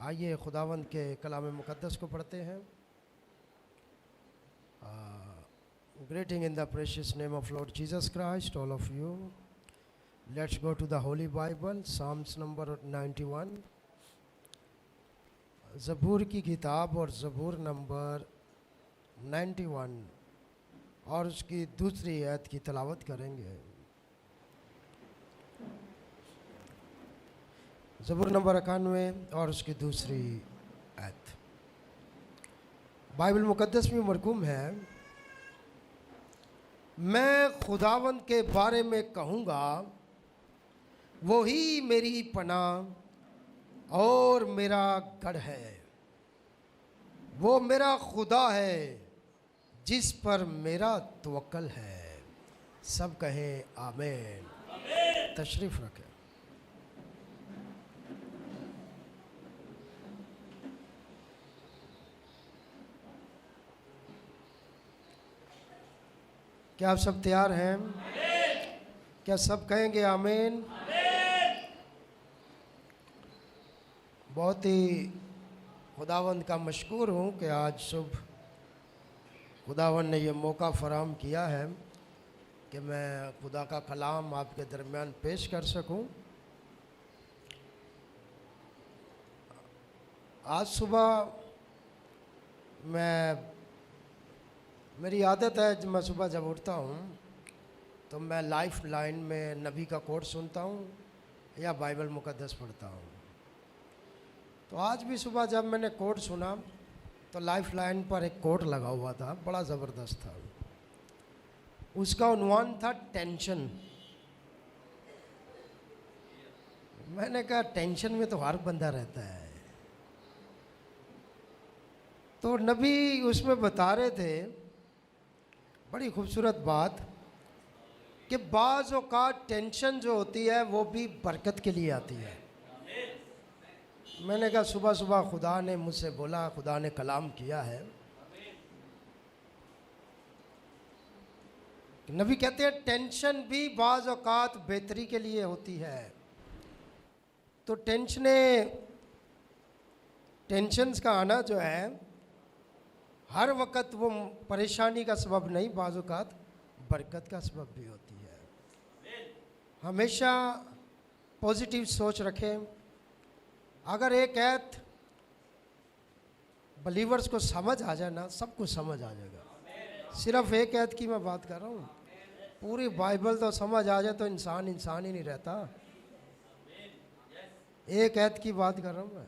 आइए खुदावंद के कलाम मुक़द्दस को पढ़ते हैं। Greeting in the precious name of Lord Jesus Christ all of you. Let's go to the Holy Bible, Psalms number 91, ज़बूर की किताब और ज़बूर नंबर 91 और उसकी दूसरी आयत की तलावत करेंगे। ज़बूर नंबर 91 और उसकी दूसरी आयत बाइबल मुक़द्दस में मरकूम है। मैं खुदावंद के बारे में कहूँगा, वो ही मेरी पनाह और मेरा गढ़ है। वो मेरा खुदा है जिस पर मेरा तवक्कल है। सब कहें आमीन। तशरीफ़ रखें। क्या आप सब तैयार हैं? क्या सब कहेंगे आमीन? बहुत ही खुदावंद का मशकूर हूँ कि आज सुबह खुदावंद ने ये मौका फराहम किया है कि मैं खुदा का कलाम आपके दरमियान पेश कर सकूं। आज सुबह मेरी आदत है, जब मैं सुबह जब उठता हूँ तो मैं लाइफ लाइन में नबी का कोट सुनता हूँ या बाइबल मुक़द्दस पढ़ता हूँ। तो आज भी सुबह जब मैंने कोट सुना तो लाइफ लाइन पर एक कोट लगा हुआ था, बड़ा ज़बरदस्त था। उसका उन्वान था टेंशन। मैंने कहा टेंशन में तो हर बंदा रहता है। तो नबी उसमें बता रहे थे बड़ी खूबसूरत बात कि बाज़ औक़ात टेंशन जो होती है वो भी बरकत के लिए आती है। मैंने कहा सुबह सुबह खुदा ने मुझसे बोला, खुदा ने कलाम किया है। नबी कहते हैं टेंशन भी बाज़ औक़ात बेहतरी के लिए होती है। तो टेंशन्स का आना जो है हर वक्त वो परेशानी का सबब नहीं, बाज़ औक़ात बरकत का सबब भी होती है। हमेशा पॉजिटिव सोच रखें। अगर एक आयत बलीवर्स को समझ आ जाए ना, सब कुछ समझ आ जाएगा। सिर्फ एक आयत की मैं बात कर रहा हूँ, पूरी बाइबल तो समझ आ जाए तो इंसान ही नहीं रहता। एक आयत की बात कर रहा हूँ मैं।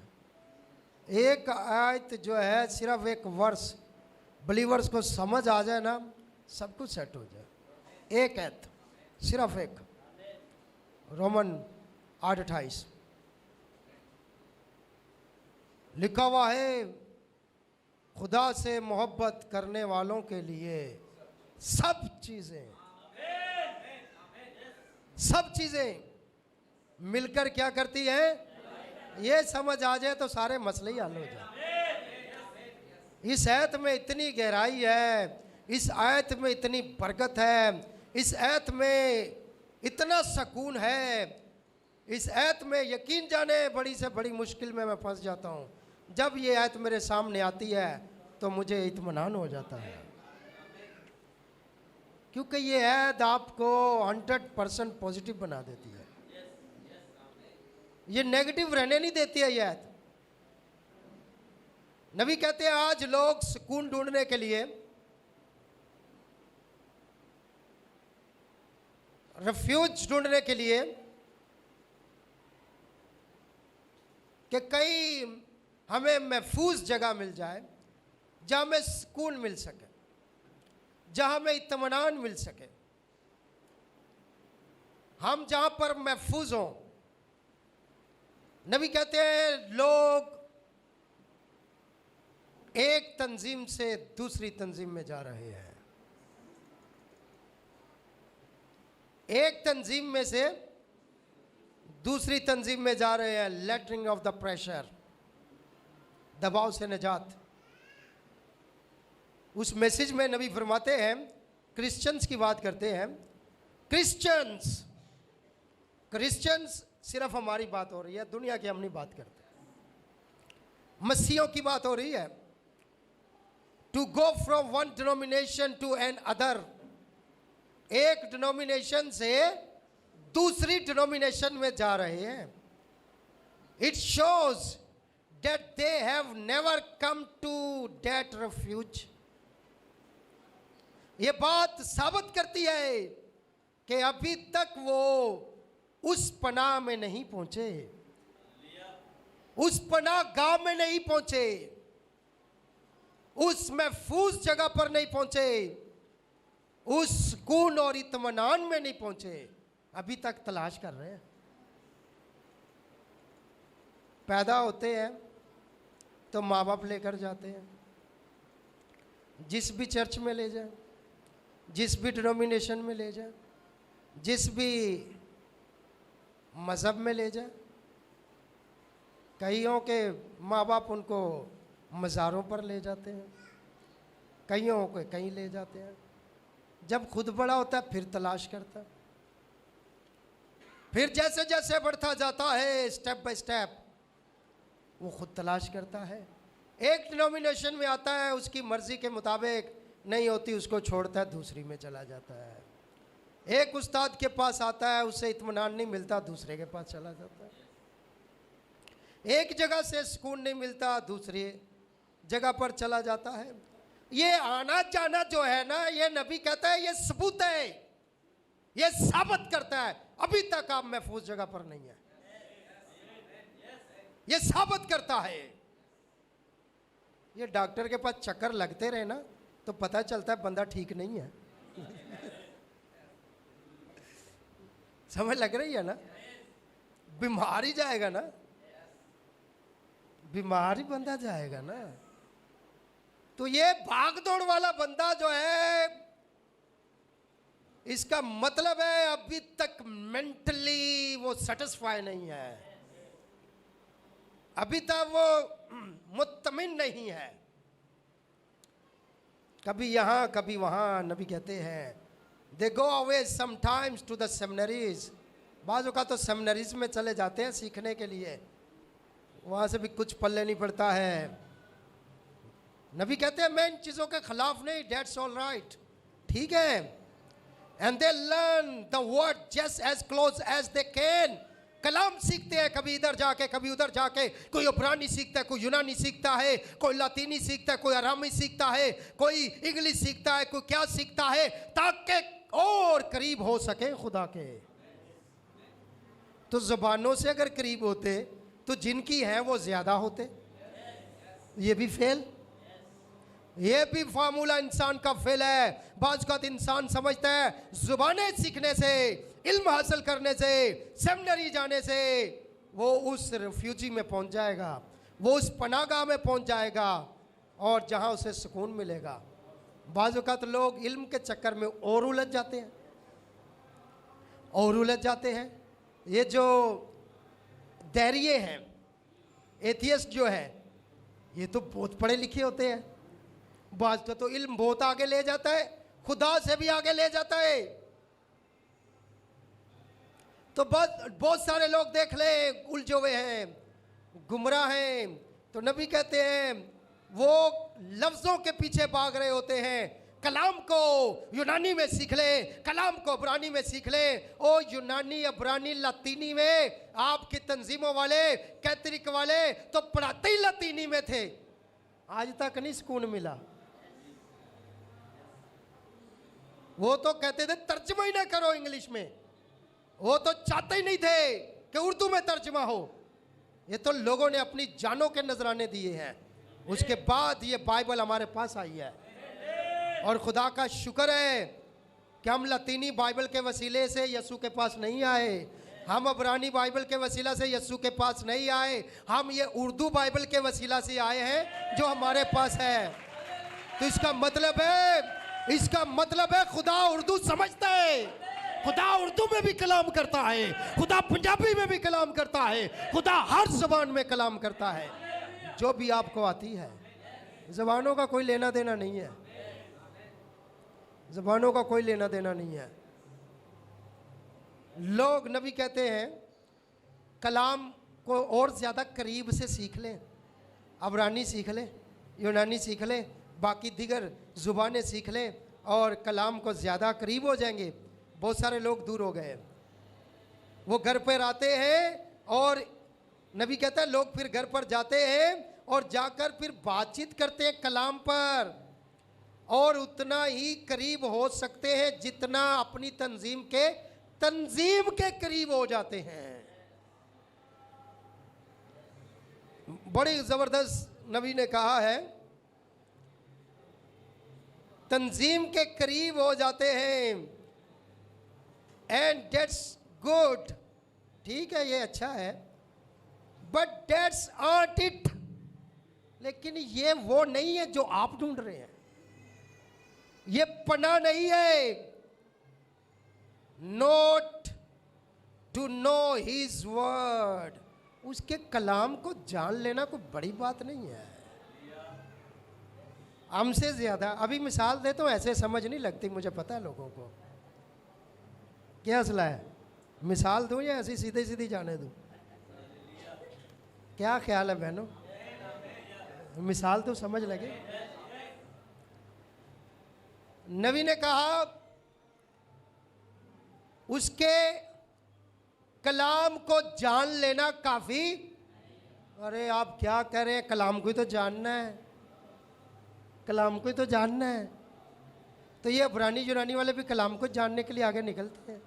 एक आयत जो है, सिर्फ एक वर्स बलीवर्स को समझ आ जाए ना, सब कुछ सेट हो जाए। एक आयत, सिर्फ एक, रोमन 8:28 लिखा हुआ है, खुदा से मोहब्बत करने वालों के लिए सब चीज़ें मिलकर क्या करती हैं? ये समझ आ जाए तो सारे मसले ही हल हो जाए। इस आयत में इतनी गहराई है, इस आयत में इतनी बरकत है, इस आयत में इतना सुकून है। इस आयत में यकीन जाने बड़ी से बड़ी मुश्किल में मैं फंस जाता हूँ। जब ये आयत मेरे सामने आती है तो मुझे इत्मीनान हो जाता है, क्योंकि ये आयत आपको 100% पॉजिटिव बना देती है। ये नेगेटिव रहने नहीं देती है ये आयत। नबी कहते हैं आज लोग सुकून ढूंढने के लिए, रेफ्यूज ढूंढने के लिए कि कहीं हमें महफूज जगह मिल जाए, जहाँ हमें सुकून मिल सके, जहाँ हमें इत्मीनान मिल सके, हम जहाँ पर महफूज हों। नबी कहते हैं लोग एक तंजीम से दूसरी तंजीम में जा रहे हैं, एक तंजीम में से दूसरी तंजीम में जा रहे हैं। लेटरिंग ऑफ द प्रेशर, दबाव से निजात। उस मैसेज में नबी फरमाते हैं, क्रिश्चियंस की बात करते हैं। क्रिश्चियंस सिर्फ हमारी बात हो रही है, दुनिया की हम नहीं बात करते। मसीहों की बात हो रही है। To go from one denomination to another, एक डिनोमिनेशन से दूसरी डिनोमिनेशन में जा रहे हैं। It shows that they have never come to that refuge. ये बात साबित करती है कि अभी तक वो उस पनाह में नहीं पहुंचे, उस पनाह गांव में नहीं पहुंचे, उस महफूज जगह पर नहीं पहुंचे, उस सुकून और इत्मीनान में नहीं पहुंचे। अभी तक तलाश कर रहे हैं। पैदा होते हैं तो माँ बाप लेकर जाते हैं, जिस भी चर्च में ले जाए, जिस भी डिनोमिनेशन में ले जाए, जिस भी मज़हब में ले जाए। कईयों के माँ बाप उनको मज़ारों पर ले जाते हैं, कईयों को कहीं ले जाते हैं। जब खुद बड़ा होता है फिर तलाश करता है। फिर जैसे जैसे बढ़ता जाता है स्टेप बाय स्टेप वो खुद तलाश करता है। एक डिनोमिनेशन में आता है, उसकी मर्ज़ी के मुताबिक नहीं होती, उसको छोड़ता है, दूसरी में चला जाता है। एक उस्ताद के पास आता है, उससे इत्मीनान नहीं मिलता, दूसरे के पास चला जाता है। एक जगह से सुकून नहीं मिलता, दूसरी जगह पर चला जाता है। ये आना जाना जो है ना, ये नबी कहता है ये सबूत है, ये साबित करता है अभी तक आप महफूज जगह पर नहीं है। ये साबित करता है। ये डॉक्टर के पास चक्कर लगते रहे ना तो पता चलता है बंदा ठीक नहीं है। समझ लग रही है ना? बीमार ही जाएगा ना, बीमार ही बंदा जाएगा ना। तो ये भागदौड़ वाला बंदा जो है, इसका मतलब है अभी तक मेंटली वो सेटिस्फाई नहीं है, अभी तक वो मुत्तमिन नहीं है। कभी यहाँ कभी वहाँ। नबी कहते हैं they go away sometimes to the seminaries. बाज़ों का तो सेमिनरीज में चले जाते हैं सीखने के लिए, वहाँ से भी कुछ पल्ले नहीं पड़ता है। नबी कहते हैं मैं इन चीज़ों के खिलाफ नहीं, डेट्स ऑल राइट, ठीक है। And they learn the word just as close as they can. कलाम सीखते हैं, कभी इधर जाके कभी उधर जाके। कोई इब्रानी सीखता है, कोई यूनानी सीखता है, कोई लातीनी सीखता है, कोई अरामी सीखता है, कोई इंग्लिश सीखता है, कोई क्या सीखता है, ताकि और करीब हो सके खुदा के। तो ज़बानों से अगर करीब होते तो जिनकी है वो ज़्यादा होते। ये भी फेल, ये भी फार्मूला इंसान का फेल है। बाज़ का इंसान समझता है ज़ुबानें सीखने से, इल्म हासिल करने से, सेमिनरी जाने से वो उस रिफ्यूजी में पहुंच जाएगा, वो उस पनाहगाह में पहुंच जाएगा और जहां उसे सुकून मिलेगा। बाज़ औक़ात लोग इल्म के चक्कर में और उलझ जाते हैं, और उलझ जाते हैं। ये जो दैरिये हैं, एथियस्ट जो है, ये तो बहुत पढ़े लिखे होते हैं। बाज़ का तो इल्म बहुत आगे ले जाता है, खुदा से भी आगे ले जाता है। तो बहुत सारे लोग देख ले उलझे हुए हैं, गुमराह हैं। तो नबी कहते हैं वो लफ्ज़ों के पीछे भाग रहे होते हैं। कलाम को यूनानी में सीख ले, कलाम को अब्रानी में सीख ले। ओ यूनानी, अब्रानी, लातीनी में आपकी तंजीमों वाले, कैथलिक वाले तो पढ़ाते ही लातीनी में थे, आज तक नहीं सुकून मिला। वो तो कहते थे तर्जमा ही ना करो इंग्लिश में, वो तो चाहते ही नहीं थे कि उर्दू में तर्जमा हो। ये तो लोगों ने अपनी जानों के नजराने दिए हैं, उसके बाद ये बाइबल हमारे पास आई है। और खुदा का शुक्र है कि हम लतीनी बाइबल के वसीले से यीशु के पास नहीं आए, हम अब्रानी बाइबल के वसीला से यीशु के पास नहीं आए, हम ये उर्दू बाइबल के वसीला से आए हैं जो हमारे पास है। तो इसका मतलब है खुदा उर्दू समझता है, खुदा उर्दू में भी कलाम करता है, खुदा पंजाबी में भी कलाम करता है, खुदा हर ज़बान में कलाम करता है जो भी आपको आती है। ज़बानों का कोई लेना देना नहीं है, ज़बानों का कोई लेना देना नहीं है। लोग, नबी कहते हैं कलाम को और ज़्यादा करीब से सीख लें। अबरानी सीख ले, यूनानी सीख ले, बाकी दीगर ज़ुबानें सीख ले और कलाम को ज़्यादा करीब हो जाएंगे। बहुत सारे लोग दूर हो गए, वो घर पर आते हैं और नबी कहता है लोग फिर घर पर जाते हैं और जाकर फिर बातचीत करते हैं कलाम पर, और उतना ही करीब हो सकते हैं जितना अपनी तंजीम के करीब हो जाते हैं। बड़ी ज़बरदस्त नबी ने कहा है, तंजीम के करीब हो जाते हैं, एंड दैट्स गुड, ठीक है ये अच्छा है, बट दैट्स आर्ट इट, लेकिन ये वो नहीं है जो आप ढूंढ रहे हैं, ये पना नहीं है। Not to know his word, उसके कलाम को जान लेना कोई बड़ी बात नहीं है। हमसे ज्यादा अभी मिसाल देता हूं, ऐसे समझ नहीं लगती, मुझे पता है लोगों को क्या असला है। मिसाल दूं या ऐसी सीधे सीधी जाने दूं? क्या ख्याल है बहनों, मिसाल तो समझ लगे। नबी ने कहा उसके कलाम को जान लेना काफी। अरे आप क्या कह रहे हैं, कलाम को ही तो जानना है, कलाम को ही तो जानना है। तो ये अबरानी यूनानी वाले भी कलाम को जानने के लिए आगे निकलते हैं,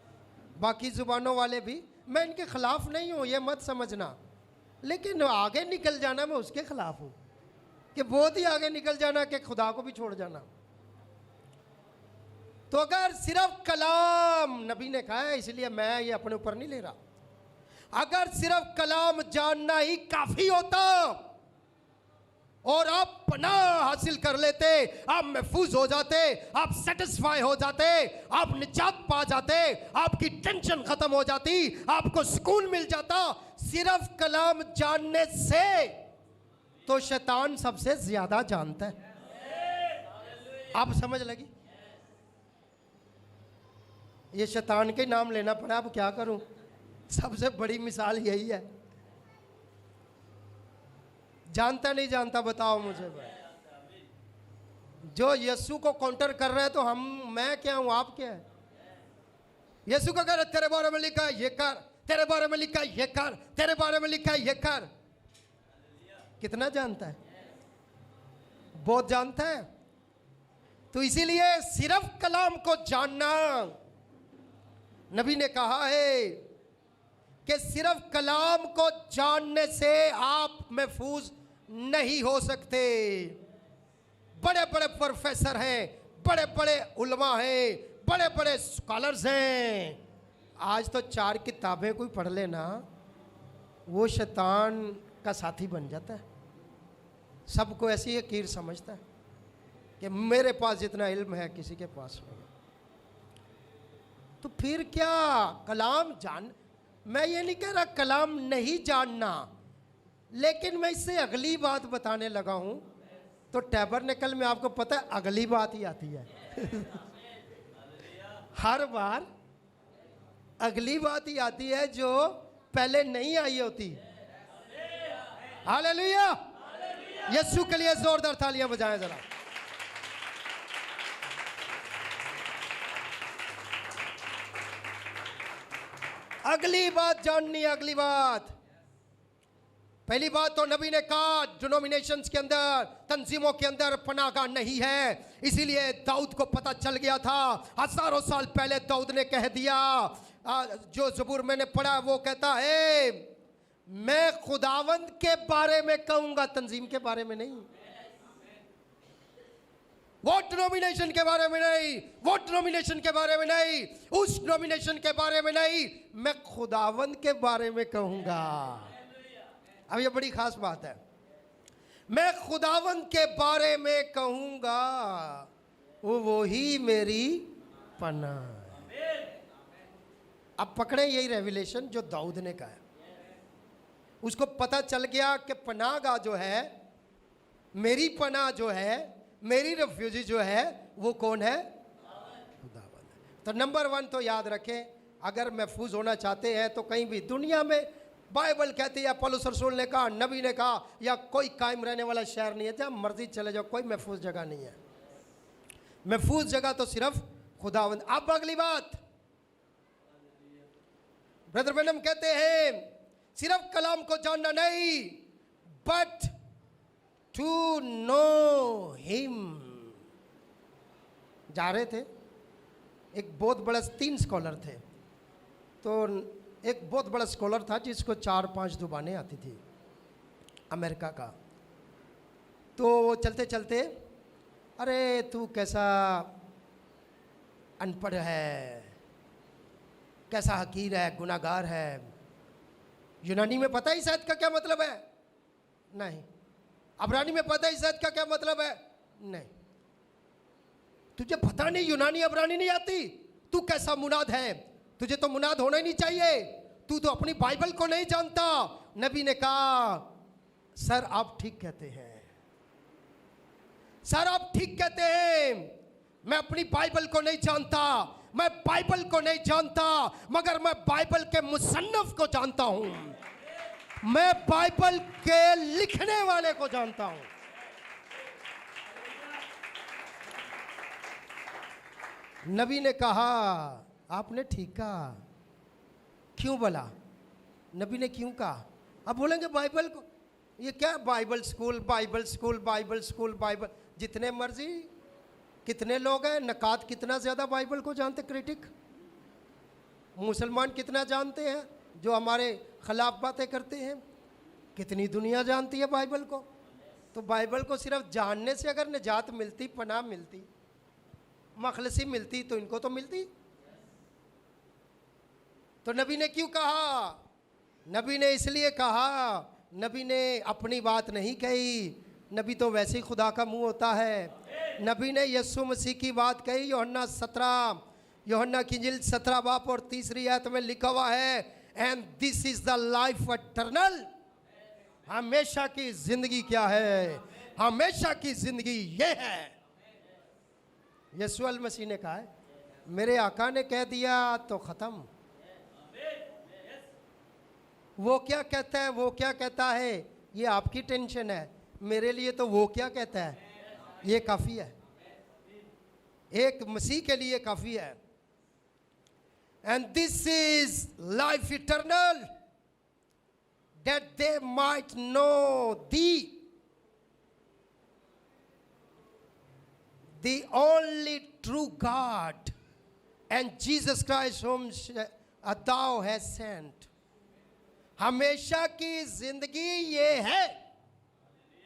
बाकी ज़ुबानों वाले भी। मैं इनके ख़िलाफ़ नहीं हूँ, ये मत समझना, लेकिन आगे निकल जाना मैं उसके ख़िलाफ़ हूँ कि बहुत ही आगे निकल जाना कि खुदा को भी छोड़ जाना। तो अगर सिर्फ कलाम, नबी ने कहा है इसलिए मैं ये अपने ऊपर नहीं ले रहा, अगर सिर्फ कलाम जानना ही काफ़ी होता और आप पनाह हासिल कर लेते, आप महफूज हो जाते, आप सेटिस्फाई हो जाते, आप निजात पा जाते, आपकी टेंशन खत्म हो जाती, आपको सुकून मिल जाता सिर्फ कलाम जानने से, तो शैतान सबसे ज्यादा जानता है। आप समझ लगी? ये शैतान के नाम लेना पड़ा, अब क्या करूं, सबसे बड़ी मिसाल यही है। जानता नहीं जानता बताओ मुझे भाई। जो यीशु को काउंटर कर रहे हैं तो मैं क्या हूं, आप क्या है? यीशु का कह रहे तेरे बारे में लिखा है ये कर, तेरे बारे में लिखा है ये कर, तेरे बारे में लिखा है ये कर। कितना जानता है? बहुत जानता है। तो इसीलिए सिर्फ कलाम को जानना, नबी ने कहा है कि सिर्फ कलाम को जानने से आप महफूज नहीं हो सकते। बड़े बड़े प्रोफेसर हैं, बड़े बड़े उलमा हैं, बड़े बड़े स्कॉलर्स हैं, आज तो 4 किताबें कोई पढ़ लेना वो शैतान का साथी बन जाता है। सबको ऐसी कीर समझता है कि मेरे पास जितना इल्म है किसी के पास नहीं। तो फिर क्या कलाम जान, मैं ये नहीं कह रहा कलाम नहीं जानना, लेकिन मैं इससे अगली बात बताने लगा हूं। तो टैबरनेकल में आपको पता है अगली बात ही आती है हर बार अगली बात ही आती है जो पहले नहीं आई होती। हालेलुया, यीशु के लिए जोरदार तालियां बजाएं जरा। अगली बात जाननी है, अगली बात। पहली बात तो नबी ने कहा डिनोमिनेशंस के अंदर, तंजीमों के अंदर पनाहगाह नहीं है। इसीलिए दाऊद को पता चल गया था, हजारों साल पहले दाऊद ने कह दिया, जो ज़बूर मैंने पढ़ा वो कहता है मैं खुदावंद के बारे में कहूंगा, तंजीम के बारे में नहीं, वो डिनोमिनेशन के बारे में नहीं, वो डिनोमिनेशन के बारे में नहीं, उस डिनोमिनेशन के बारे में नहीं, मैं खुदावंद के बारे में कहूंगा। अब ये बड़ी खास बात है, मैं खुदावंद के बारे में कहूंगा, वो ही मेरी पनाह। अब पकड़े यही रेवलेशन जो दाऊद ने कहा है। उसको पता चल गया कि पनाहगाह जो है, मेरी पनाह जो है, मेरी रेफ्यूजी जो है, वो कौन है? खुदावंद। तो नंबर 1 तो याद रखें, अगर महफूज होना चाहते हैं तो कहीं भी दुनिया में बाइबल कहती है, पौलुस रसूल ने कहा, नबी ने कहा, या कोई कायम रहने वाला शहर नहीं है, जहाँ मर्जी चले जाओ, कोई महफूज जगह नहीं है। महफूज जगह तो सिर्फ खुदावंद। अब अगली बात, ब्रदर ब्रैनम कहते हैं सिर्फ कलाम को जानना नहीं, बट टू नो हिम। जा रहे थे, एक बहुत बड़ा 3 स्कॉलर थे, तो एक बहुत बड़ा स्कॉलर था जिसको 4-5 जुबानें आती थी, अमेरिका का। तो चलते चलते, अरे तू कैसा अनपढ़ है, कैसा हकीर है, गुनाहगार है। यूनानी में पता ही शायद का क्या मतलब है? नहीं। अबरानी में पता ही शायद का क्या मतलब है? नहीं। तुझे पता नहीं, यूनानी अबरानी नहीं आती, तू कैसा मुनाद है? तुझे तो मुनाद होना ही नहीं चाहिए, तू तो अपनी बाइबल को नहीं जानता। नबी ने कहा, सर आप ठीक कहते हैं, सर आप ठीक कहते हैं, मैं अपनी बाइबल को नहीं जानता, मैं बाइबल को नहीं जानता, मगर मैं बाइबल के मुसन्नफ को जानता हूं, मैं बाइबल के लिखने वाले को जानता हूं। नबी ने कहा, आपने ठीक कहा। क्यों बोला? नबी ने क्यों कहा? अब बोलेंगे बाइबल को, ये क्या Bible school, Bible school, Bible school, Bible, जितने मर्जी। कितने लोग हैं, नकात कितना ज़्यादा बाइबल को जानते, क्रिटिक। मुसलमान कितना जानते हैं जो हमारे खिलाफ बातें करते हैं। कितनी दुनिया जानती है बाइबल को। तो बाइबल को सिर्फ जानने से अगर निजात मिलती, पनाह मिलती, मखलसी मिलती, तो इनको तो मिलती। तो नबी ने क्यों कहा? नबी ने इसलिए कहा, नबी ने अपनी बात नहीं कही, नबी तो वैसे ही खुदा का मुंह होता है। नबी ने यीशु मसीह की बात कही। यूहन्ना की इंजील 17 बाब और 3 आयत में लिखा हुआ है, and this is the life eternal. हमेशा की जिंदगी क्या है? हमेशा की जिंदगी ये है। यीशु अल मसीह ने कहा है, मेरे आका ने कह दिया तो खत्म। वो क्या कहता है, वो क्या कहता है, ये आपकी टेंशन है। मेरे लिए तो वो क्या कहता है ये काफ़ी है, एक मसीह के लिए काफ़ी है। And this is life eternal, that they might know the only true God and Jesus Christ whom thou hast sent। हमेशा की जिंदगी ये है।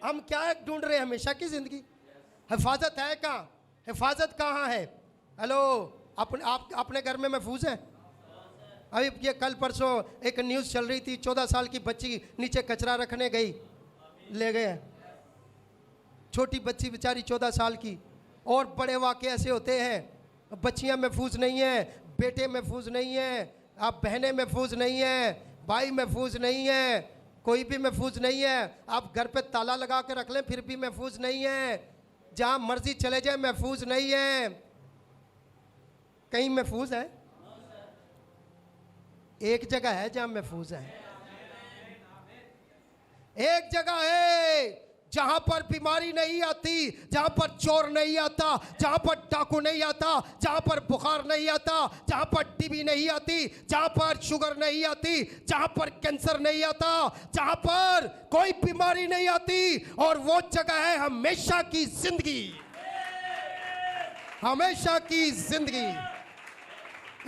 हम क्या ढूंढ रहे हैं? हमेशा की जिंदगी। हिफाजत है कहाँ? हिफाजत कहाँ है? हेलो, आप अपने घर में महफूज हैं? अभी ये कल परसों एक न्यूज़ चल रही थी, 14 साल की बच्ची नीचे कचरा रखने गई, ले गए। छोटी बच्ची बेचारी 14 साल की। और बड़े वाक़े ऐसे होते हैं, बच्चियां महफूज नहीं हैं, बेटे महफूज नहीं हैं, आप बहनें महफूज नहीं हैं, भाई महफूज नहीं है, कोई भी महफूज नहीं है। आप घर पे ताला लगा के रख लें फिर भी महफूज नहीं है। जहाँ मर्जी चले जाए महफूज नहीं है। कहीं महफूज है? एक जगह है जहाँ महफूज है। एक जगह है जहां पर बीमारी नहीं आती, जहां पर चोर नहीं आता, जहां पर डाकू नहीं आता, जहां पर बुखार नहीं आता, जहां पर टीबी नहीं आती, जहां पर शुगर नहीं आती, जहां पर कैंसर नहीं आता, जहां पर कोई बीमारी नहीं आती। और वो जगह है हमेशा की जिंदगी। हमेशा की जिंदगी,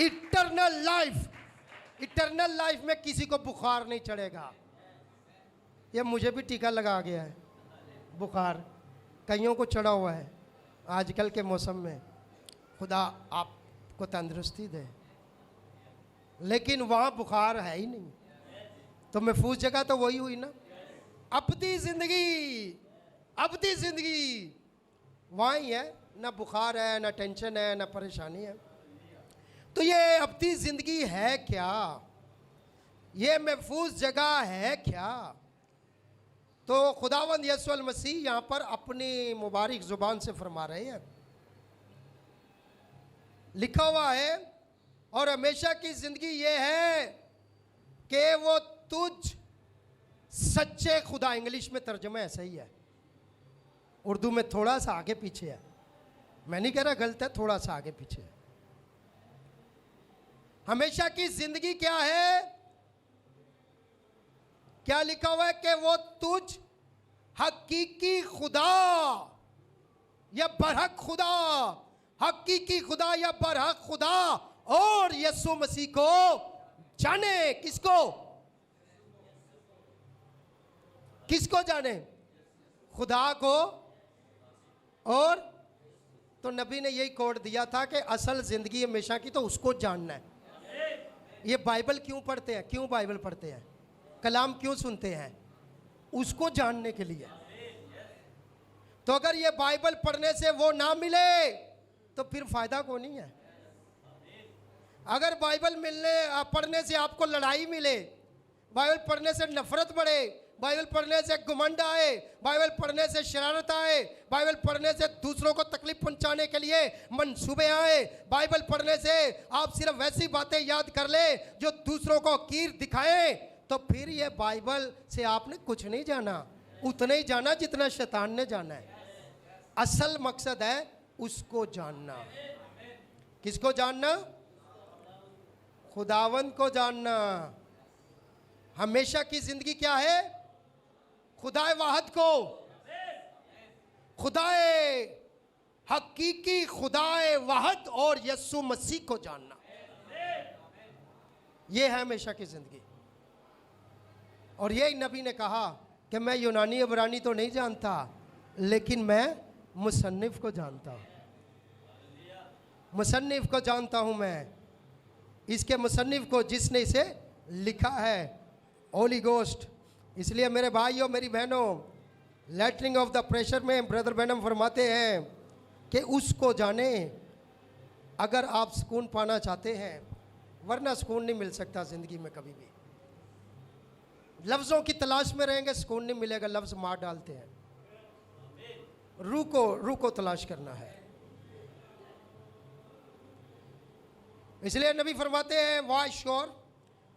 इटर्नल लाइफ। इटर्नल लाइफ में किसी को बुखार नहीं चढ़ेगा। ये मुझे भी टीका लगा गया है, बुखार कईयों को चढ़ा हुआ है आजकल के मौसम में। खुदा आपको तंदुरुस्ती दे, लेकिन वहाँ बुखार है ही नहीं। तो महफूज जगह तो वही हुई ना, अबदी जिंदगी। अबदी जिंदगी वहाँ ही है, ना बुखार है, ना टेंशन है, ना परेशानी है। तो ये अबदी जिंदगी है क्या? ये महफूज जगह है क्या? तो खुदावंद यीशु मसीह यहाँ पर अपनी मुबारक ज़ुबान से फरमा रहे हैं, लिखा हुआ है, और हमेशा की ज़िंदगी ये है कि वो तुझ सच्चे खुदा, इंग्लिश में तर्जुमा ऐसा ही है, उर्दू में थोड़ा सा आगे पीछे है, मैं नहीं कह रहा गलत है, थोड़ा सा आगे पीछे है। हमेशा की जिंदगी क्या है, क्या लिखा हुआ है कि वो तुझ हकीकी खुदा या बरहक खुदा, हकीकी खुदा या बरहक खुदा और यीशु मसीह को जाने। किसको? किसको जाने? खुदा को। और तो नबी ने यही कोड दिया था कि असल जिंदगी हमेशा की तो उसको जानना है। ये बाइबल क्यों पढ़ते हैं? क्यों बाइबल पढ़ते हैं? कलाम क्यों सुनते हैं? उसको जानने के लिए। तो अगर ये बाइबल पढ़ने से वो ना मिले तो फिर फायदा को नहीं है। अगर बाइबल पढ़ने से आपको लड़ाई मिले, बाइबल पढ़ने से नफरत बढ़े, बाइबल पढ़ने से घमंड आए, बाइबल पढ़ने से शरारत आए, बाइबल पढ़ने से दूसरों को तकलीफ पहुंचाने के लिए मंसूबे आए, बाइबल पढ़ने से आप सिर्फ वैसी बातें याद कर ले जो दूसरों को कीर दिखाएं, तो फिर ये बाइबल से आपने कुछ नहीं जाना, उतना ही जाना जितना शैतान ने जाना है। असल मकसद है उसको जानना। किसको जानना? खुदावंद को जानना। हमेशा की जिंदगी क्या है? खुदाए वाहद को, खुदाए हकीकी खुदाए वाहद और यीशु मसीह को जानना, यह है हमेशा की जिंदगी। और यही नबी ने कहा कि मैं यूनानी इब्रानी तो नहीं जानता, लेकिन मैं मुसन्निफ को जानता हूं, मुसन्निफ को जानता हूं मैं, इसके मुसन्निफ को जिसने इसे लिखा है, होली गोस्ट। इसलिए मेरे भाइयों मेरी बहनों, लेटरिंग ऑफ द प्रेशर में ब्रदर बैनम फरमाते हैं कि उसको जाने अगर आप सुकून पाना चाहते हैं, वरना सुकून नहीं मिल सकता ज़िंदगी में कभी भी। लफ्ज़ों की तलाश में रहेंगे, सुकून नहीं मिलेगा, लफ्ज़ मार डालते हैं। रूह को तलाश करना है। इसलिए नबी फरमाते हैं, why sure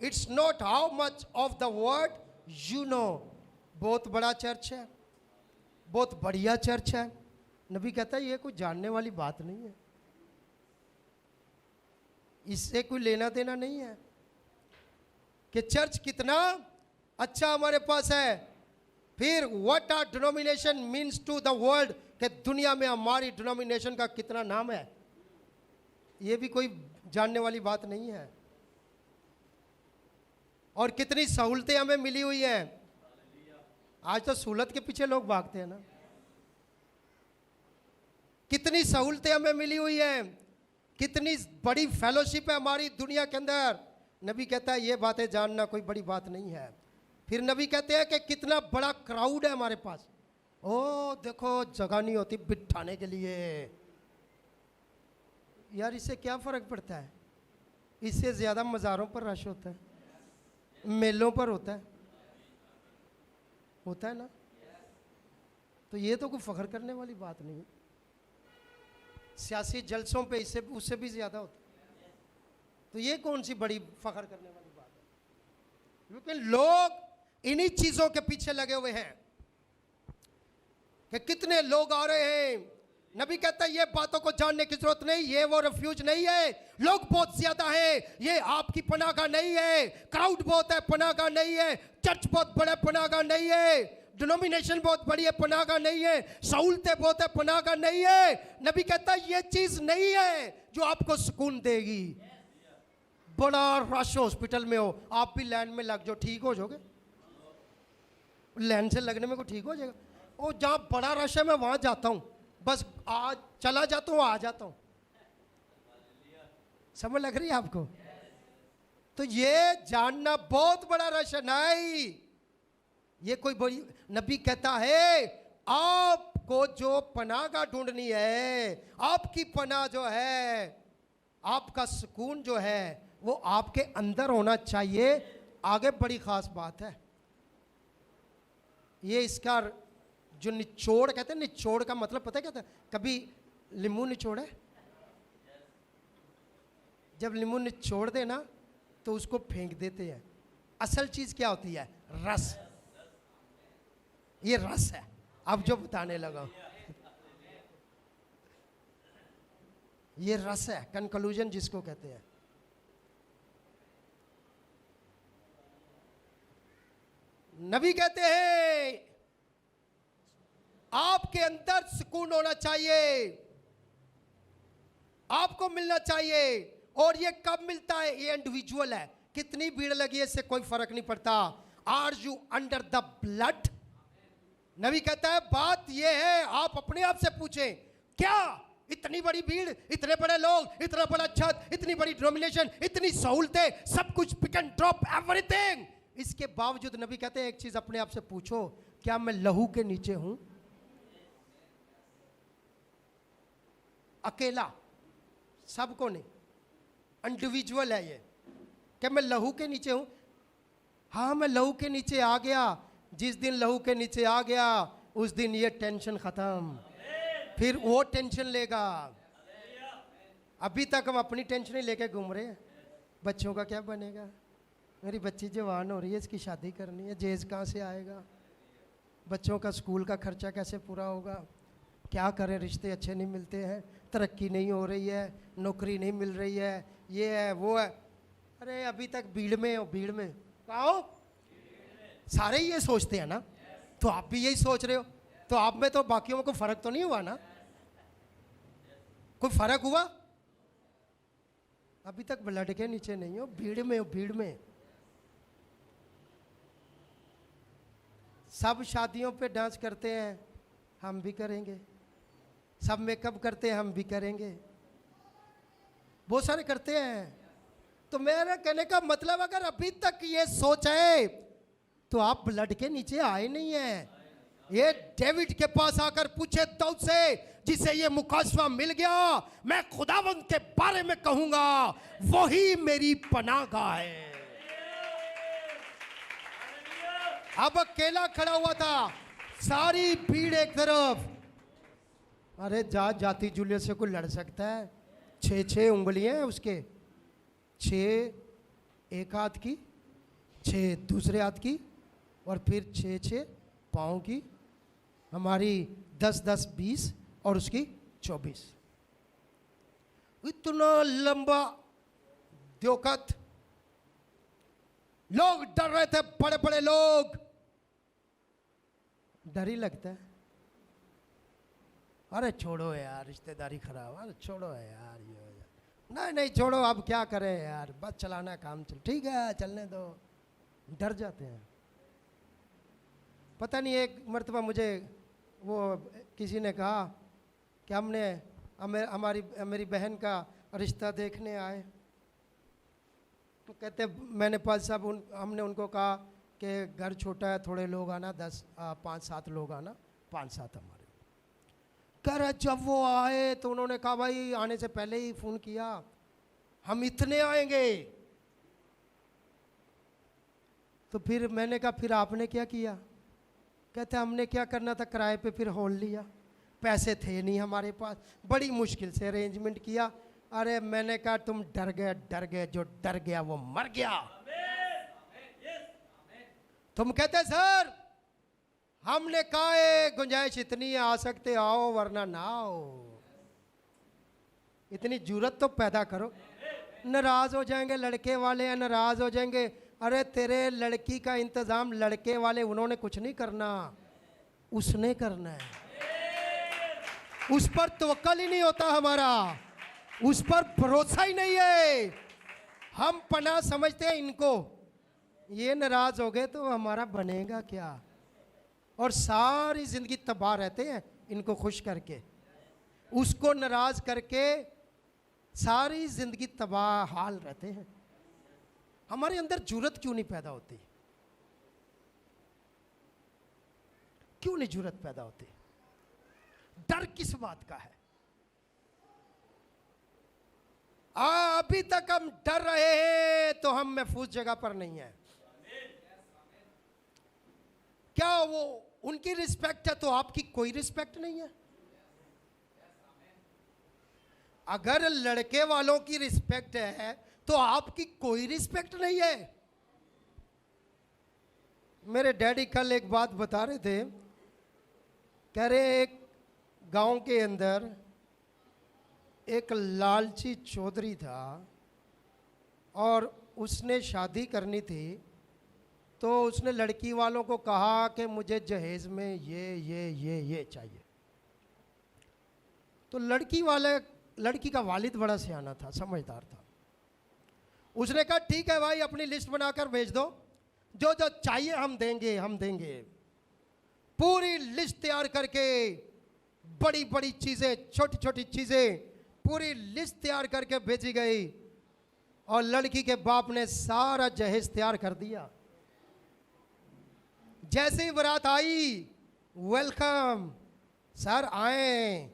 it's not how much of the word you know. बहुत बड़ा चर्च है, बहुत बढ़िया चर्च है, नबी कहता है ये कोई जानने वाली बात नहीं है, इससे कोई लेना देना नहीं है कि चर्च कितना अच्छा हमारे पास है। फिर what are denomination means to the world, कि दुनिया में हमारी डिनोमिनेशन का कितना नाम है, ये भी कोई जानने वाली बात नहीं है। और कितनी सहूलतें हमें मिली हुई हैं। आज तो सहूलत के पीछे लोग भागते हैं ना। कितनी सहूलतें हमें मिली हुई हैं, कितनी बड़ी फेलोशिप है हमारी दुनिया के अंदर। नबी कहता है ये बातें जानना कोई बड़ी बात नहीं है। फिर नबी कहते हैं कि कितना बड़ा क्राउड है हमारे पास। ओ देखो जगह नहीं होती बिठाने के लिए। यार इससे क्या फ़र्क पड़ता है? इससे ज़्यादा मज़ारों पर रश होता है, मेलों पर होता है ना। तो ये तो कोई फ़ख्र करने वाली बात नहीं है। सियासी जलसों पे इससे उससे भी ज़्यादा होता है। तो ये कौन सी बड़ी फ़ख्र करने वाली बात है? लेकिन लोग इन्हीं चीज़ों के पीछे लगे हुए हैं कि कितने लोग आ रहे हैं। नबी कहता है ये बातों को जानने की जरूरत नहीं, ये वो रिफ्यूज नहीं है। लोग बहुत ज्यादा है, ये आपकी पनाहगाह नहीं है। क्राउड बहुत है, पनाहगाह नहीं है। चर्च बहुत बड़ा, पनाहगाह नहीं है। डिनोमिनेशन बहुत बड़ी है, पनाहगाह नहीं है। सहूलतें बहुत है, पनाहगाह नहीं है। नबी कहता है ये चीज नहीं है जो आपको सुकून देगी। बड़ा रश हॉस्पिटल में हो, आप भी लाइन में लग जाओ, ठीक हो जाओगे। लाइन से लगने में को ठीक हो जाएगा। और जहाँ बड़ा रश है मैं वहाँ जाता हूँ, बस आज चला जाता हूँ, आ जाता हूँ। समझ लग रही है आपको? तो ये जानना बहुत बड़ा रश है नहीं, ये कोई बड़ी। नबी कहता है आपको जो पनाहगाह ढूंढनी है, आपकी पनाह जो है, आपका सुकून जो है वो आपके अंदर होना चाहिए। आगे बड़ी खास बात है ये, इसका जो निचोड़ कहते हैं, निचोड़ का मतलब पता है क्या था? कभी लींबू निचोड़े, जब लींबू निचोड़ दे ना तो उसको फेंक देते हैं, असल चीज क्या होती है? रस। ये रस है। अब जो बताने लगा, ये रस है, कंक्लूजन जिसको कहते हैं। नबी कहते हैं आपके अंदर सुकून होना चाहिए, आपको मिलना चाहिए। और ये कब मिलता है? ये इंडिविजुअल है। कितनी भीड़ लगी है इससे कोई फर्क नहीं पड़ता। Are you under the blood? नबी कहता है बात ये है, आप अपने आप से पूछें, क्या इतनी बड़ी भीड़, इतने बड़े लोग, इतना बड़ा छत, इतनी बड़ी डोमिनेशन, इतनी सहूलतें, सब कुछ पिक एंड ड्रॉप एवरीथिंग, इसके बावजूद नबी कहते हैं एक चीज अपने आप से पूछो, क्या मैं लहू के नीचे हूं? अकेला, सबको नहीं, इंडिविजुअल है ये। क्या मैं लहू के नीचे हूं? हाँ, मैं लहू के नीचे आ गया। जिस दिन लहू के नीचे आ गया उस दिन ये टेंशन खत्म, फिर वो टेंशन लेगा। अभी तक हम अपनी टेंशन ही लेके घूम रहे हैं। बच्चों का क्या बनेगा? मेरी बच्ची जवान हो रही है, इसकी शादी करनी है, जेज कहाँ से आएगा? बच्चों का स्कूल का खर्चा कैसे पूरा होगा? क्या करें, रिश्ते अच्छे नहीं मिलते हैं, तरक्की नहीं हो रही है, नौकरी नहीं मिल रही है, ये है वो है। अरे अभी तक भीड़ में हो, भीड़ में कहाँ हो? सारे ही ये सोचते हैं ना, तो आप भी यही सोच रहे हो, तो आप में तो बाकियों में कोई फर्क तो नहीं हुआ ना? कोई फर्क हुआ? अभी तक ब्लड के नीचे नहीं हो, भीड़ में हो, भीड़ में। सब शादियों पे डांस करते हैं, हम भी करेंगे। सब मेकअप करते हैं, हम भी करेंगे। बहुत सारे करते हैं। तो मेरा कहने का मतलब, अगर अभी तक ये सोच है तो आप ब्लड के नीचे आए नहीं हैं। ये डेविड के पास आकर पूछे दाऊद से, जिसे ये मुकाशवा मिल गया, मैं खुदावंद के बारे में कहूंगा वही मेरी पनाहगाह है। अब अकेला खड़ा हुआ था, सारी भीड़ एक तरफ। अरे जाति जूलियस से कोई लड़ सकता है? 6 उंगलियां हैं उसके, 6 एक हाथ की, 6 दूसरे हाथ की, और फिर 6 पाँव की। हमारी 10 20 और उसकी 24। इतना लंबा द्योकत। लोग डर रहे थे, बड़े बड़े लोग। डर ही लगता है। अरे छोड़ो यार, रिश्तेदारी खराब, अरे छोड़ो यार, ये नहीं छोड़ो, अब क्या करें यार, बस चलाना काम चल, ठीक है चलने दो। डर जाते हैं। पता नहीं, एक मर्तबा मुझे वो किसी ने कहा कि मेरी बहन का रिश्ता देखने आए। तो कहते मैंने पाल साहब हमने उनको कहा कि घर छोटा है, थोड़े लोग आना, 5-7 लोग आना, 5-7 हमारे। कह रहे जब वो आए तो उन्होंने कहा भाई आने से पहले ही फ़ोन किया, हम इतने आएंगे। तो फिर मैंने कहा फिर आपने क्या किया? कहते हमने क्या करना था, किराए पे फिर हॉल लिया, पैसे थे नहीं हमारे पास, बड़ी मुश्किल से अरेंजमेंट किया। अरे मैंने कहा तुम डर गए, जो डर गया वो मर गया। तुम कहते सर हमने कहा गुंजाइश इतनी है, आ सकते आओ वरना ना आओ। इतनी जरूरत तो पैदा करो। नाराज हो जाएंगे, लड़के वाले हैं, नाराज हो जाएंगे। अरे तेरे लड़की का इंतजाम लड़के वाले, उन्होंने कुछ नहीं करना, उसने करना है। उस पर तवक्कल ही नहीं होता हमारा, उस पर भरोसा ही नहीं है। हम पनाह समझते हैं इनको, ये नाराज हो गए तो हमारा बनेगा क्या? और सारी जिंदगी तबाह रहते हैं इनको खुश करके, उसको नाराज करके सारी जिंदगी तबाह हाल रहते हैं। हमारे अंदर जुर्रत क्यों नहीं पैदा होती? क्यों नहीं जुर्रत पैदा होती? डर किस बात का है? अभी तक हम डर रहे हैं तो हम महफूज जगह पर नहीं है। क्या वो उनकी रिस्पेक्ट है तो आपकी कोई रिस्पेक्ट नहीं है? अगर लड़के वालों की रिस्पेक्ट है तो आपकी कोई रिस्पेक्ट नहीं है। मेरे डैडी कल एक बात बता रहे थे, कह रहे एक गांव के अंदर एक लालची चौधरी था और उसने शादी करनी थी, तो उसने लड़की वालों को कहा कि मुझे जहेज में ये चाहिए। तो लड़की का वालिद बड़ा सियाना था, समझदार था। उसने कहा ठीक है भाई, अपनी लिस्ट बनाकर भेज दो, जो जो चाहिए हम देंगे। पूरी लिस्ट तैयार करके, बड़ी बड़ी चीजें, छोटी छोटी चीजें, पूरी लिस्ट तैयार करके भेजी गई। और लड़की के बाप ने सारा जहेज तैयार कर दिया। जैसे ही बारात आई, वेलकम सर, आए,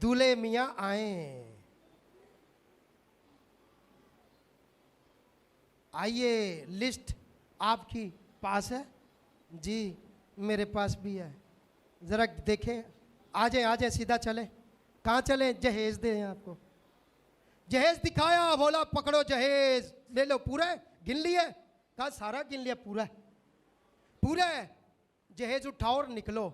दूल्हे मियां आए, आइए, लिस्ट आपकी पास है? जी मेरे पास भी है, जरा देखें। आ जाए सीधा चले। कहाँ चले? जहेज दें आपको। जहेज दिखाया, बोला पकड़ो जहेज, ले लो, पूरा है, गिन लिया? कहा सारा गिन लिया, पूरा है। जहेज उठाओ और निकलो।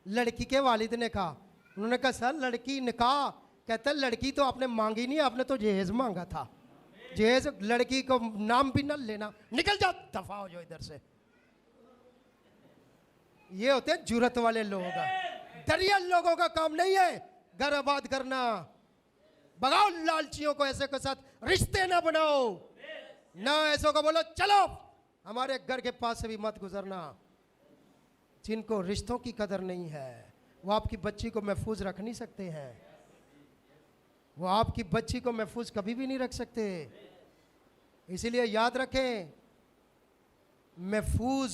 लड़की के वालिद ने कहा, उन्होंने कहा सर लड़की निकाह, कहता लड़की तो आपने मांगी नहीं, आपने तो जहेज मांगा था। जहेज, लड़की को नाम भी न लेना, निकल जाओ, दफा हो जाओ इधर से। ये होते हैं जुरत वाले लोग। दरिया लोगों का काम नहीं है घर आबाद करना। भगाओ लालचियों को, ऐसे के साथ रिश्ते ना बनाओ, ना ऐसों को बोलो चलो हमारे घर के पास से भी मत गुजरना। जिनको रिश्तों की कदर नहीं है, वो आपकी बच्ची को महफूज रख नहीं सकते हैं। वो आपकी बच्ची को महफूज कभी भी नहीं रख सकते। इसीलिए याद रखें, महफूज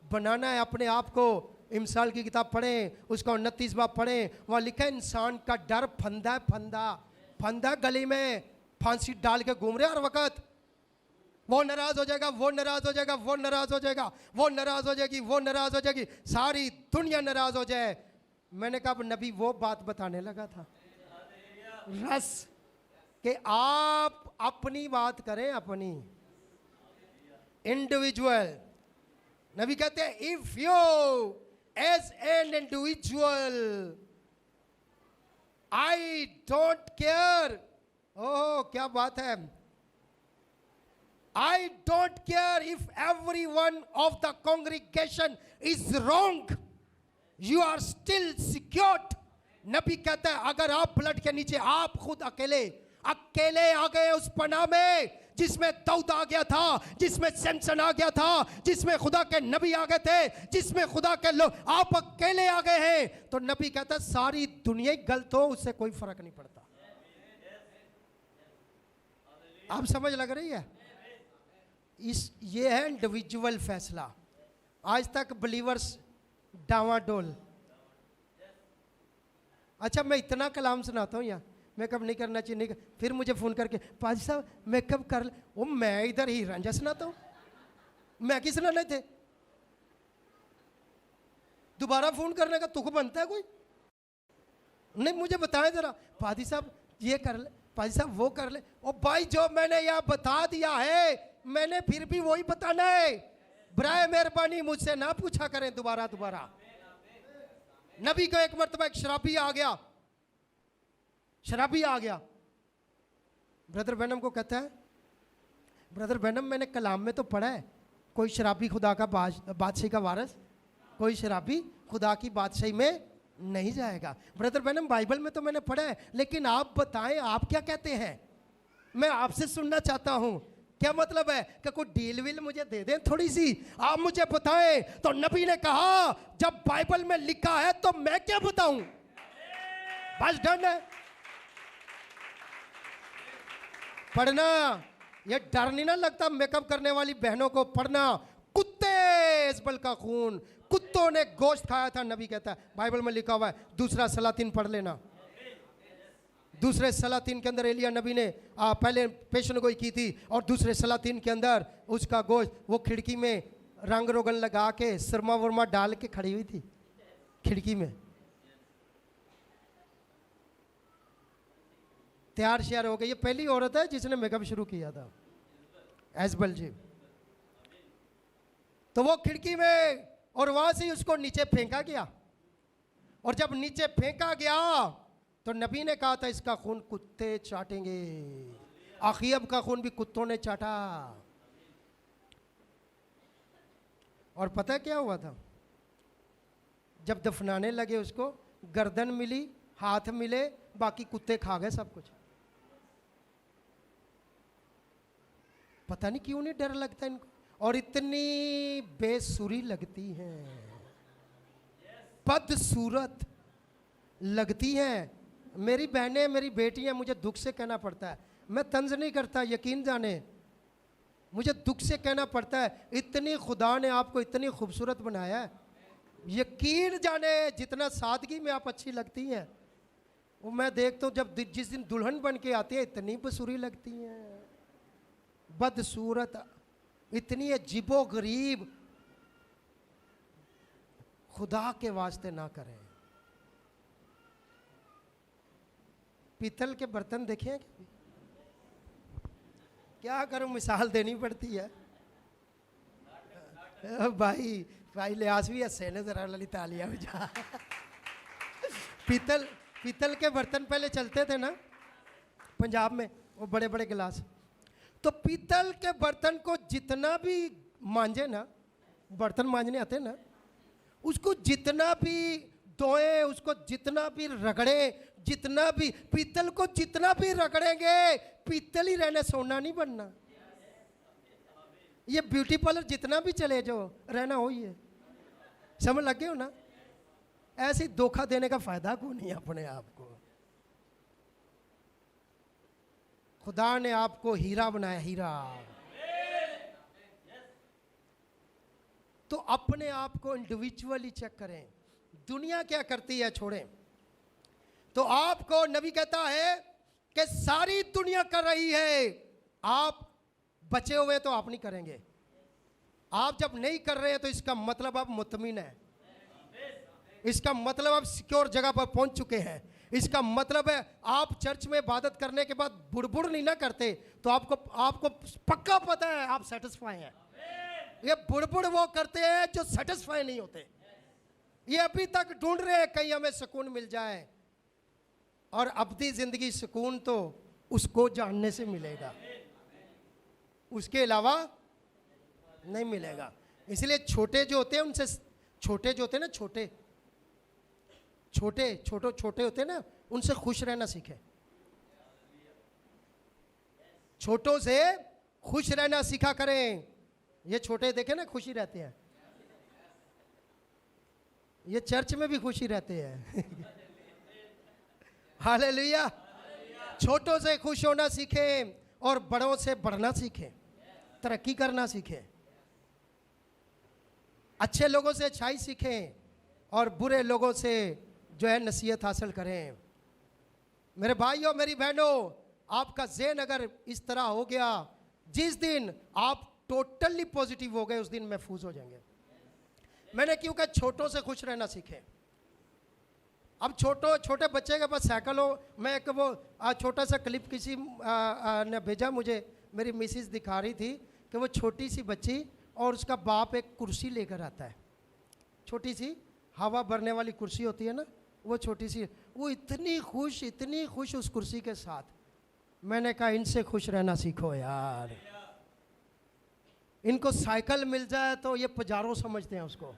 बनाना है अपने आप को। इमसाल की किताब पढ़ें, उसका 29 बाब पढ़ें, वहाँ लिखा है इंसान का डर फंदा गली में फांसी डाल के घूम रहे हर वक्त। वो नाराज हो जाएगा, वो नाराज हो जाएगा, वो नाराज हो जाएगा, वो नाराज हो जाएगी, वो नाराज हो जाएगी, सारी दुनिया नाराज हो जाए। मैंने कहा नबी वो बात बताने लगा था, रस कि आप अपनी बात करें, अपनी इंडिविजुअल। नबी कहते हैं if you as an individual I don't care, ओह क्या बात है, I don't care if every one of the congregation is wrong, you are still secured। नबी कहता है अगर आप ब्लड के नीचे, आप खुद अकेले आ गए उस पनाह में जिसमें दाऊद आ गया था, जिसमें सैमसन आ गया था, जिसमें खुदा के नबी आ गए थे, जिसमें खुदा के लोग, आप अकेले आ गए हैं, तो नबी कहता है सारी दुनिया गलत हो, उससे कोई फर्क नहीं पड़ता। आप समझ लग रही है? ये है इंडिविजुअल फैसला। आज तक बिलीवर्स डावाडोल। अच्छा मैं इतना कलाम सुनाता हूँ, या मेकअप नहीं करना चाहिए, नहीं फिर मुझे फ़ोन करके पाजी साहब मेकअप कर ले। वो मैं इधर ही रंजा सुनाता हूँ, मैं किस सुनाने थे? दोबारा फ़ोन करने का तुक बनता है कोई? नहीं मुझे बताएं ज़रा, पाजी साहब ये कर ले, पाजी साहब वो कर ले। ओ भाई जो मैंने यहाँ बता दिया है मैंने फिर भी वही बताना है। बराए मेहरबानी मुझसे ना पूछा करें दोबारा। नबी को एक मरतबा एक शराबी आ गया, ब्रदर बैनम को कहता है, ब्रदर बैनम मैंने कलाम में तो पढ़ा है कोई शराबी खुदा का बादशाही का वारिस, कोई शराबी खुदा की बादशाही में नहीं जाएगा। ब्रदर बैनम बाइबल में तो मैंने पढ़ा है, लेकिन आप बताएं आप क्या कहते हैं, मैं आपसे सुनना चाहता हूं। क्या मतलब है कि कोई डील विल मुझे दे दें थोड़ी सी, आप मुझे बताएं। तो नबी ने कहा जब बाइबल में लिखा है तो मैं क्या बताऊं, बस डन है। पढ़ना, ये डर नहीं ना लगता मेकअप करने वाली बहनों को? पढ़ना, कुत्ते इस्बल का खून, कुत्तों ने गोश्त खाया था, नबी कहता है, बाइबल में लिखा हुआ है। दूसरा सलातीन पढ़ लेना। दूसरे सलातीन के अंदर एलिया नबी ने पहले पेशन गोई की थी, और दूसरे सलातीन के अंदर उसका गोश्त वो खिड़की में रंग रोगन लगा के सुरमा वरमा डाल के खड़ी हुई थी खिड़की में। तैयार हो गई। ये पहली औरत है जिसने मेकअप शुरू किया था, एजबल जी। तो वो खिड़की में, और वहां से उसको नीचे फेंका गया। और जब नीचे फेंका गया तो नबी ने कहा था इसका खून कुत्ते चाटेंगे। अखीब का खून भी कुत्तों ने चाटा। और पता क्या हुआ था? जब दफनाने लगे उसको, गर्दन मिली, हाथ मिले, बाकी कुत्ते खा गए सब कुछ। पता नहीं क्यों नहीं डर लगता इनको, और इतनी बेसुरी लगती हैं, बदसूरत लगती हैं। मेरी बहनें, मेरी बेटियां, मुझे दुख से कहना पड़ता है, मैं तंज नहीं करता, यकीन जाने, मुझे दुख से कहना पड़ता है, इतनी खुदा ने आपको इतनी खूबसूरत बनाया है, यकीन जाने जितना सादगी में आप अच्छी लगती हैं, वो मैं देखता हूँ जब जिस दिन दुल्हन बन के आती है इतनी बसूरी लगती हैं, बदसूरत, इतनी अजीबो गरीब। खुदा के वास्ते ना करें। पीतल के बर्तन देखे हैं? क्या करूं, मिसाल देनी पड़ती है। भाई भाई लिहाज भी हंसे ने जरा, लली तालियां बजा। पीतल के बर्तन पहले चलते थे ना पंजाब में, वो बड़े बड़े गिलास। तो पीतल के बर्तन को जितना भी मांजे ना, बर्तन मांजने आते ना, उसको जितना भी धोए, उसको जितना भी रगड़े, जितना भी पीतल को जितना भी रगड़ेंगे, पीतल ही रहना, सोना नहीं बनना। ये ब्यूटी पार्लर जितना भी चले जाओ, रहना हो ही है। समझ लगे हो ना? ऐसे धोखा देने का फायदा को नहीं अपने आप को। खुदा ने आपको हीरा बनाया, हीरा। तो अपने आप को इंडिविजुअली चेक करें। दुनिया क्या करती है छोड़ें। तो आपको नबी कहता है कि सारी दुनिया कर रही है, आप बचे हुए तो आप नहीं करेंगे। आप जब नहीं कर रहे हैं तो इसका मतलब आप मुतमिन है, इसका मतलब आप सिक्योर जगह पर पहुंच चुके हैं। इसका मतलब है आप चर्च में इबादत करने के बाद बुड़बुड़ नहीं ना करते, तो आपको पक्का पता है आप सेटिस्फाई हैं। ये बुड़बुड़ वो करते हैं जो सेटिस्फाई नहीं होते। ये अभी तक ढूंढ रहे हैं कहीं हमें सुकून मिल जाए, और अब्दी जिंदगी सुकून तो उसको जानने से मिलेगा, उसके अलावा नहीं मिलेगा। इसलिए छोटे जो होते हैं उनसे, छोटे जो होते हैं ना, छोटे होते हैं ना, उनसे खुश रहना सीखें। छोटों से खुश रहना सीखा करें। ये छोटे देखे ना खुशी रहते हैं, ये चर्च में भी खुशी रहते हैं। हालेलुया। छोटों से खुश होना सीखें और बड़ों से बढ़ना सीखें, तरक्की करना सीखें। अच्छे लोगों से अच्छाई सीखें और बुरे लोगों से जो है नसीहत हासिल करें। मेरे भाइयों, मेरी बहनों, आपका ज़हन अगर इस तरह हो गया, जिस दिन आप टोटली पॉजिटिव हो गए उस दिन महफूज हो जाएंगे। मैंने क्यों कहा छोटों से खुश रहना सीखें। अब छोटे बच्चे के पास साइकिल हो, मैं एक वो छोटा सा क्लिप किसी ने भेजा मुझे, मेरी मिसिस दिखा रही थी कि वो छोटी सी बच्ची और उसका बाप एक कुर्सी लेकर आता है, छोटी सी हवा भरने वाली कुर्सी होती है ना, वो छोटी सी, वो इतनी खुश उस कुर्सी के साथ। मैंने कहा इनसे खुश रहना सीखो यार। इनको साइकिल मिल जाए तो ये पजारों समझते हैं उसको,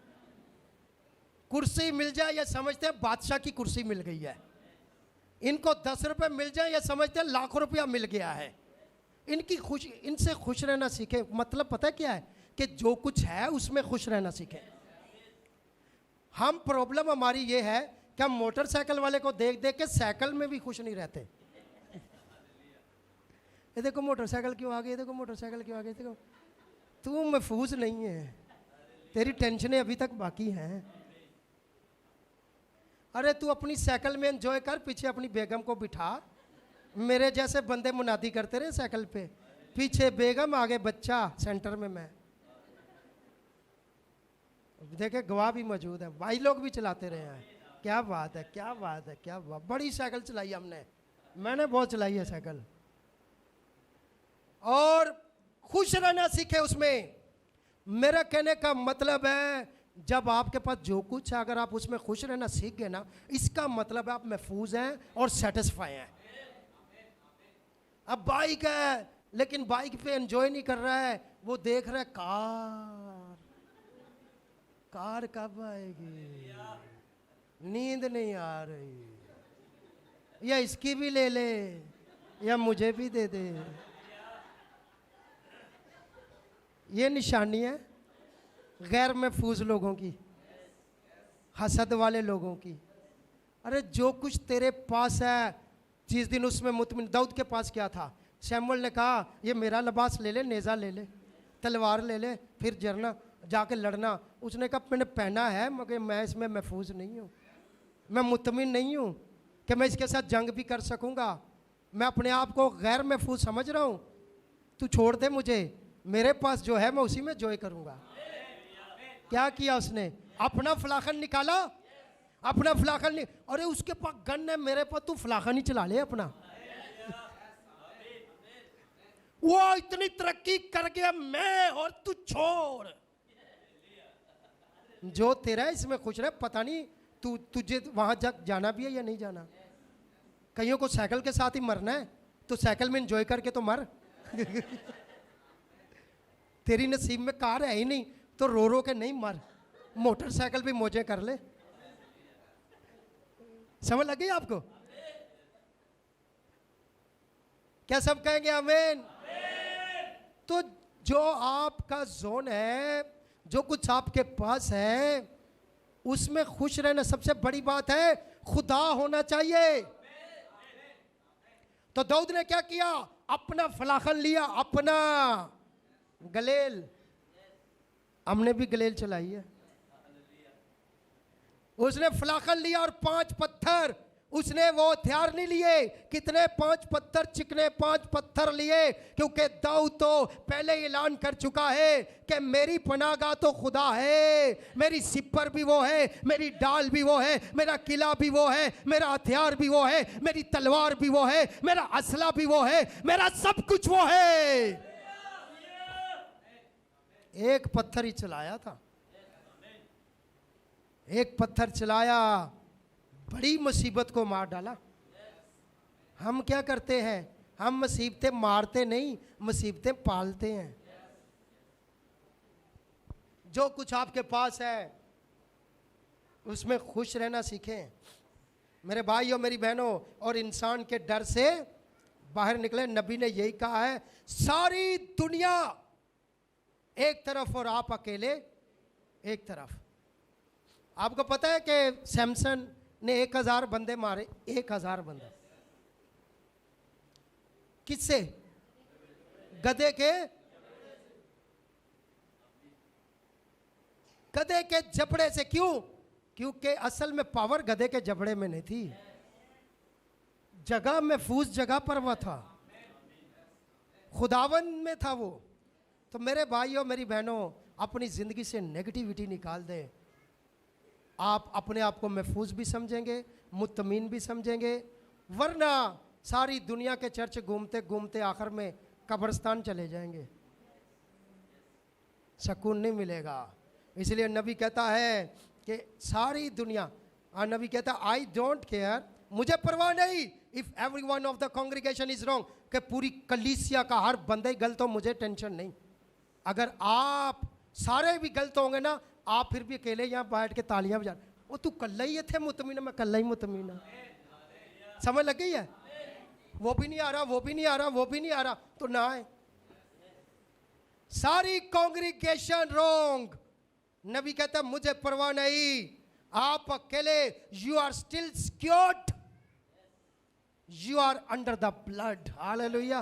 कुर्सी मिल जाए ये समझते हैं बादशाह की कुर्सी मिल गई है, इनको 10 रुपए मिल जाए ये समझते हैं लाखों रुपया मिल गया है। इनसे खुश रहना सीखें। मतलब पता है क्या है? कि जो कुछ है उसमें खुश रहना सीखें। हम प्रॉब्लम हमारी ये है कि हम मोटरसाइकिल वाले को देख देख के साइकिल में भी खुश नहीं रहते। ये देखो मोटरसाइकिल क्यों आ गई, ये देखो मोटरसाइकिल क्यों आ गई, देखो। तू महफूज नहीं है, तेरी टेंशनें अभी तक बाकी हैं। अरे तू अपनी साइकिल में एंजॉय कर, पीछे अपनी बेगम को बिठा। मेरे जैसे बंदे मुनादी करते रहे साइकिल पे, पीछे बेगम आगे बच्चा, सेंटर में मैं। देखे गवाह भी मौजूद है, भाई लोग भी चलाते रहे हैं। क्या बात है, क्या बात है, क्या बात। बड़ी साइकिल चलाई हमने, मैंने बहुत चलाई है साइकिल। और खुश रहना सीखे उसमें। मेरा कहने का मतलब है जब आपके पास जो कुछ है अगर आप उसमें खुश रहना सीख गए ना, इसका मतलब है आप महफूज हैं और सेटिस्फाई हैं। अब बाइक है लेकिन बाइक पे एंजॉय नहीं कर रहा है, वो देख रहा है कार कब आएगी, नींद नहीं आ रही, या इसकी भी ले ले या मुझे भी दे दे। ये निशानी है गैर महफूज लोगों की, हसद वाले लोगों की। अरे जो कुछ तेरे पास है जिस दिन उसमें मुतमिन। दाऊद के पास क्या था? शैमुएल ने कहा ये मेरा लिबास ले ले, नेज़ा ले ले, तलवार ले ले, फिर जरना जाके लड़ना। उसने कहा मैंने पहना है मगर मैं इसमें महफूज नहीं हूँ, मैं मुतमिन नहीं हूँ कि मैं इसके साथ जंग भी कर सकूँगा। मैं अपने आप को गैर महफूज समझ रहा हूँ, तू छोड़ दे मुझे, मेरे पास जो है मैं उसी में जॉय करूँगा। क्या किया उसने? अपना फलाखन निकाला, अपना फलाखन अरे उसके पास गन है, मेरे पास तू फलाखन ही चला ले अपना। वो इतनी तरक्की कर गया, मैं और तू छोड़। जो तेरा है इसमें खुश रहे, पता नहीं तुझे वहां जाना भी है या नहीं जाना। कईयों को साइकिल के साथ ही मरना है, तो साइकिल में एंजॉय करके तो मर। तेरी नसीब में कार है ही नहीं तो रो रो के नहीं मर, मोटरसाइकिल भी मौजे कर ले। समझ लगी आपको? क्या सब कहेंगे आमीन? तो जो आपका जोन है, जो कुछ आपके पास है, उसमें खुश रहना सबसे बड़ी बात है। खुदा होना चाहिए। तो दाऊद ने क्या किया? अपना फलाखन लिया, अपना गलेल। हमने भी गलेल चलाई है। उसने फलाखन लिया और 5 पत्थर, उसने वो हथियार नहीं लिए। कितने? 5 पत्थर, चिकने 5 पत्थर लिए, क्योंकि दाऊद तो पहले ऐलान कर चुका है कि मेरी पनाहगाह तो खुदा है, मेरी सिपर भी वो है, मेरी डाल भी वो है, मेरा किला भी वो है, मेरा हथियार भी वो है, मेरी तलवार भी वो है, मेरा असला भी वो है, मेरा सब कुछ वो है। एक पत्थर ही चलाया था, एक पत्थर चलाया, बड़ी मुसीबत को मार डाला। हम क्या करते हैं? हम मुसीबतें मारते नहीं, मुसीबतें पालते हैं। जो कुछ आपके पास है उसमें खुश रहना सीखें मेरे भाई और मेरी बहनों, और इंसान के डर से बाहर निकले। नबी ने यही कहा है, सारी दुनिया एक तरफ और आप अकेले एक तरफ। आपको पता है कि सैमसन ने 1000 बंदे मारे, 1000 बंदे। किससे? गधे के, गधे के जबड़े से। क्यों? क्योंकि असल में पावर गधे के जबड़े में नहीं थी, जगह महफूज जगह पर वह था, खुदावन में था वो। तो मेरे भाइयों मेरी बहनों, अपनी ज़िंदगी से नेगेटिविटी निकाल दें। आप अपने आप को महफूज भी समझेंगे, मुतमीन भी समझेंगे। वरना सारी दुनिया के चर्च घूमते घूमते आखिर में कब्रिस्तान चले जाएंगे, सुकून नहीं मिलेगा। इसलिए नबी कहता है कि सारी दुनिया, नबी कहता है आई डोंट केयर, मुझे परवाह नहीं, if every one of the congregation is wrong, कि पूरी कलीसिया का हर बंदा ही गलत हो, मुझे टेंशन नहीं। अगर आप सारे भी गलत होंगे ना, आप फिर भी अकेले यहाँ बैठ के तालियां बजा, वो तू कल्ला ही थे मुतमीन, मैं कल्ला ही मुतमीन। समझ लग गई है? वो भी नहीं आ रहा, वो भी नहीं आ रहा, वो भी नहीं आ रहा, तो ना आए। सारी कांग्रीगेशन रॉन्ग। नबी कहता मुझे परवाह नहीं, आप अकेले, you are still secured, you are under the blood. Hallelujah.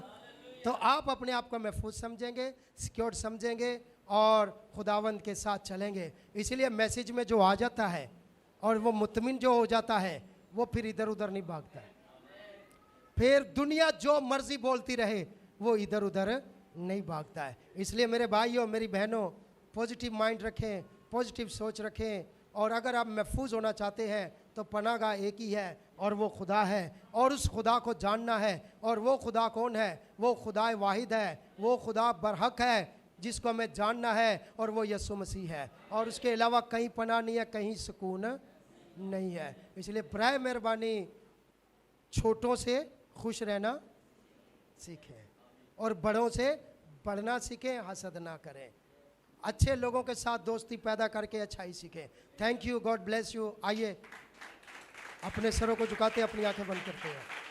तो आप अपने आप को महफूज समझेंगे, सिक्योर्ड समझेंगे और खुदावंद के साथ चलेंगे। इसलिए मैसेज में जो आ जाता है और वो मुतमिन जो हो जाता है, वो फिर इधर उधर नहीं भागता है। फिर दुनिया जो मर्जी बोलती रहे, वो इधर उधर नहीं भागता है। इसलिए मेरे भाइयों मेरी बहनों, पॉजिटिव माइंड रखें, पॉजिटिव सोच रखें। और अगर आप महफूज होना चाहते हैं तो पनाहगाह एक ही है, और वो खुदा है, और उस खुदा को जानना है। और वो खुदा कौन है? वो खुदा वाहिद है, वो खुदा बरहक है, जिसको हमें जानना है, और वो यीशु मसीह है, और उसके अलावा कहीं पनाह नहीं है, कहीं सुकून नहीं है। इसलिए बराए मेहरबानी छोटों से खुश रहना सीखें और बड़ों से बढ़ना सीखें, हसद ना करें, अच्छे लोगों के साथ दोस्ती पैदा करके अच्छाई सीखें। Thank you, God bless you. आइए अपने सरों को झुकाते अपनी आंखें बंद करते हैं।